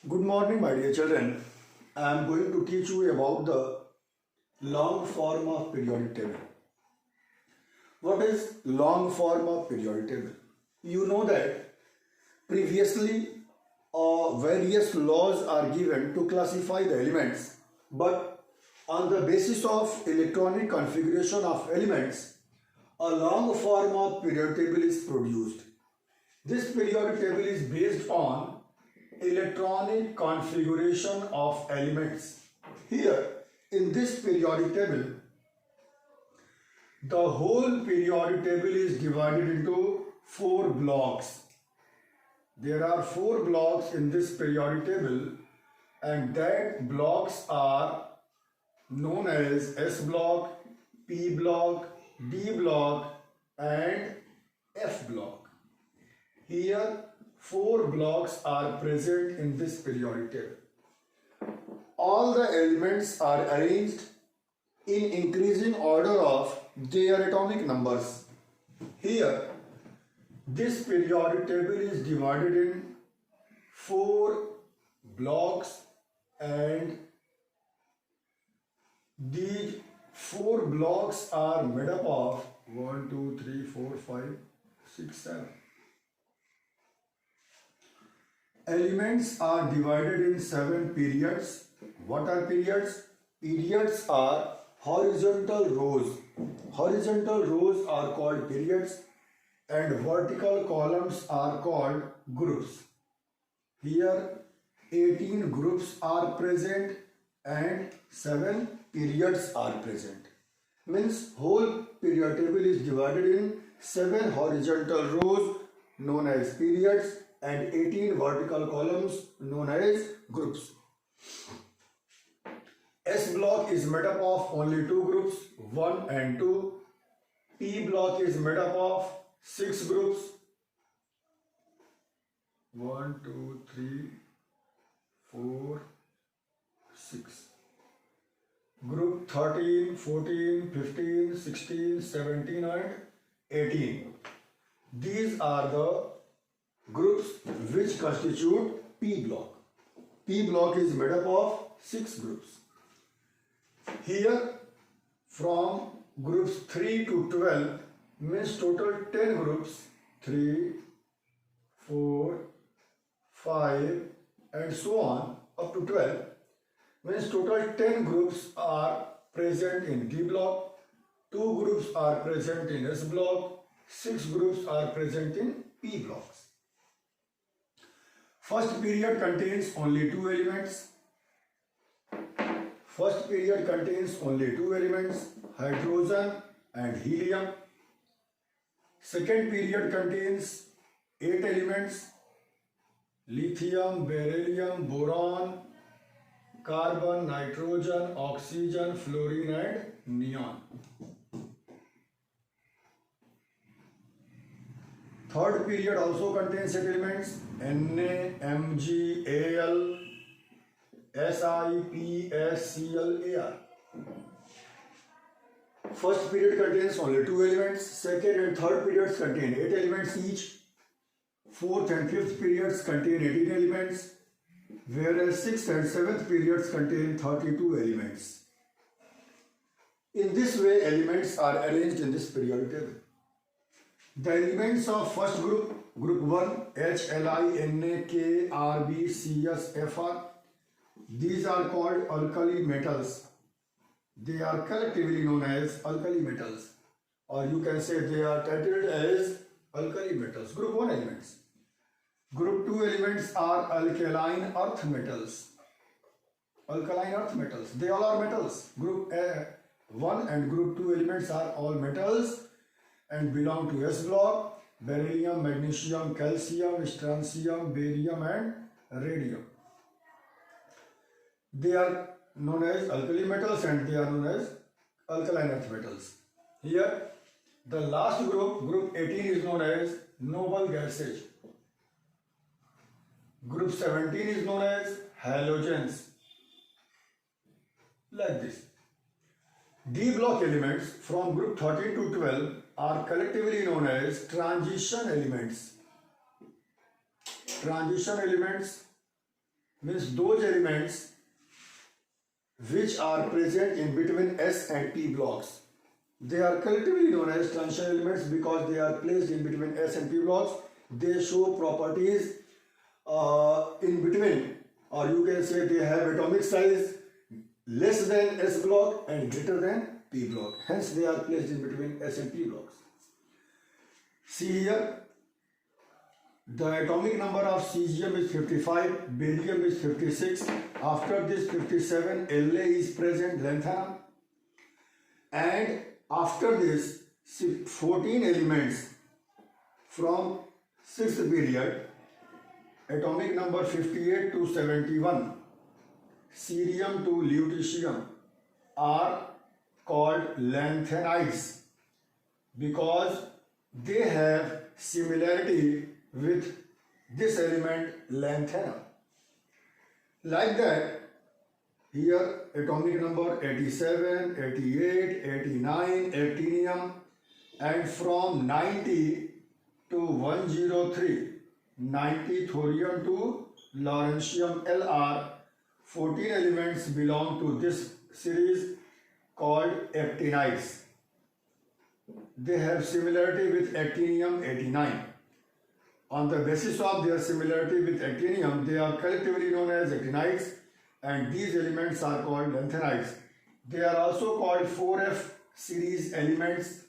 Good morning, my dear children. I am going to teach you about the long form of periodic table. What is long form of periodic table? You know that previously various laws are given to classify the elements, but on the basis of electronic configuration of elements, a long form of periodic table is produced. This periodic table is based on electronic configuration of elements. Here, in this periodic table, the whole periodic table is divided into four blocks. There are four blocks in this periodic table, and that blocks are known as S block, P block, D block, and F block. Here, four blocks are present in this periodic table. All the elements are arranged in increasing order of their atomic numbers. Here, this periodic table is divided in four blocks, and these four blocks are made up of 1, 2, 3, 4, 5, 6, 7. Elements are divided in 7 periods. What are periods? Periods are horizontal rows. Horizontal rows are called periods, and vertical columns are called groups. Here 18 groups are present and 7 periods are present. Means whole period table is divided in 7 horizontal rows known as periods and 18 vertical columns known as groups. S block is made up of only 2 groups, 1 and 2. P block is made up of 6 groups, 1, 2, 3, 4, 6. Group 13, 14, 15, 16, 17 and 18. These are the groups which constitute P block. P block is made up of 6 groups. Here from groups 3 to 12 means total 10 groups, 3, 4, 5 and so on up to 12 means total 10 groups are present in D block, 2 groups are present in S block, 6 groups are present in P blocks. First period contains only 2 elements. First period contains only 2 elements, hydrogen and helium. Second period contains 8 elements, lithium, beryllium, boron, carbon, nitrogen, oxygen, fluorine and neon. Third period also contains 8 elements, Na, Mg, Al, Si, P, S, Cl, Ar. First period contains only 2 elements, second and third periods contain 8 elements each, fourth and fifth periods contain 18 elements, whereas sixth and seventh periods contain 32 elements. In this way, elements are arranged in this periodic table. The elements of first group, group 1, H, Li, Na, K, Rb, Cs, Fr, these are called alkali metals. They are collectively known as alkali metals, or you can say they are titled as alkali metals. Group 1 elements. Group 2 elements are alkaline earth metals. Alkaline earth metals. They all are metals. Group 1 and group 2 elements are all metals and belong to S block: beryllium, magnesium, calcium, strontium, barium and radium. They are known as alkali metals and they are known as alkaline earth metals. Here, the last group, group 18, is known as noble gases. Group 17 is known as halogens. Like this. D block elements from group 13 to 12 are collectively known as transition elements. Transition elements means those elements which are present in between S and P blocks. They are collectively known as transition elements because they are placed in between S and P blocks. They show properties in between, or you can say they have atomic size less than S block and greater than P block. Hence they are placed in between S and P blocks. See here, the atomic number of cesium is 55, barium is 56. After this 57, La is present, lanthanum. And after this 14 elements from 6th period, atomic number 58 to 71, cerium to lutetium are called lanthanides because they have similarity with this element lanthanum. Like that, here atomic number 87, 88, 89, actinium, and from 90 to 103, 90 thorium to lawrencium Lr, 14 elements belong to this series called actinides. They have similarity with actinium 89. On the basis of their similarity with actinium, they are collectively known as actinides, and these elements are called lanthanides. They are also called 4F series elements,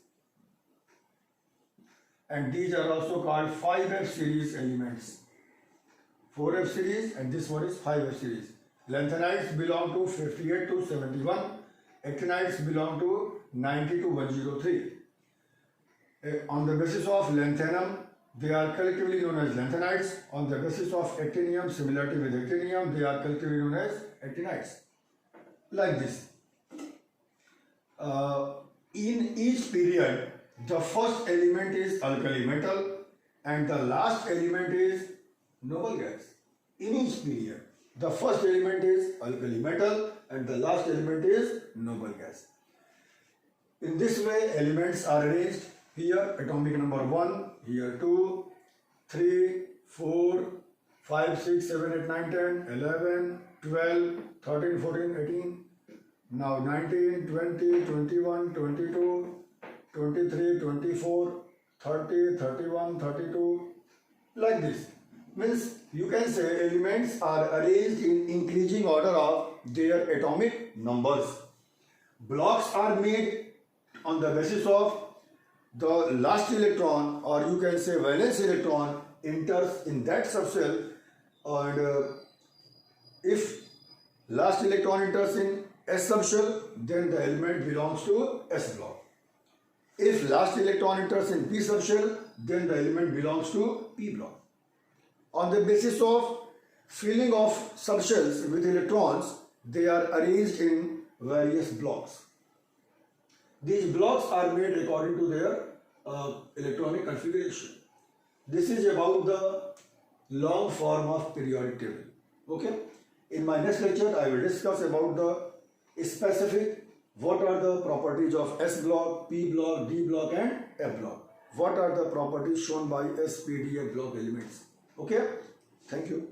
and these are also called 5F series elements. 4F series, and this one is 5F series. Lanthanides belong to 58 to 71, actinides belong to 90 to 103. On the basis of lanthanum, they are collectively known as lanthanides. On the basis of actinium, similarity with actinium, they are collectively known as actinides. Like this. In each period, the first element is alkali metal and the last element is noble gas. In each period, the first element is alkali metal and the last element is noble gas. In this way, elements are arranged. Here atomic number 1, here 2, 3, 4, 5, 6, 7, 8, 9, 10, 11, 12, 13, 14, 18, now 19, 20, 21, 22, 23, 24, 30, 31, 32, like this. Means you can say elements are arranged in increasing order of their atomic numbers. Blocks are made on the basis of the last electron, or you can say valence electron, enters in that subshell, and if last electron enters in S subshell, then the element belongs to S block. If last electron enters in P subshell, then the element belongs to P block. On the basis of filling of subshells with electrons, they are arranged in various blocks. These blocks are made according to their electronic configuration. This is about the long form of periodic table. Okay? In my next lecture, I will discuss about the specific, what are the properties of S block, P block, D block and F block. What are the properties shown by S, P, D, F block elements. Okay? Thank you.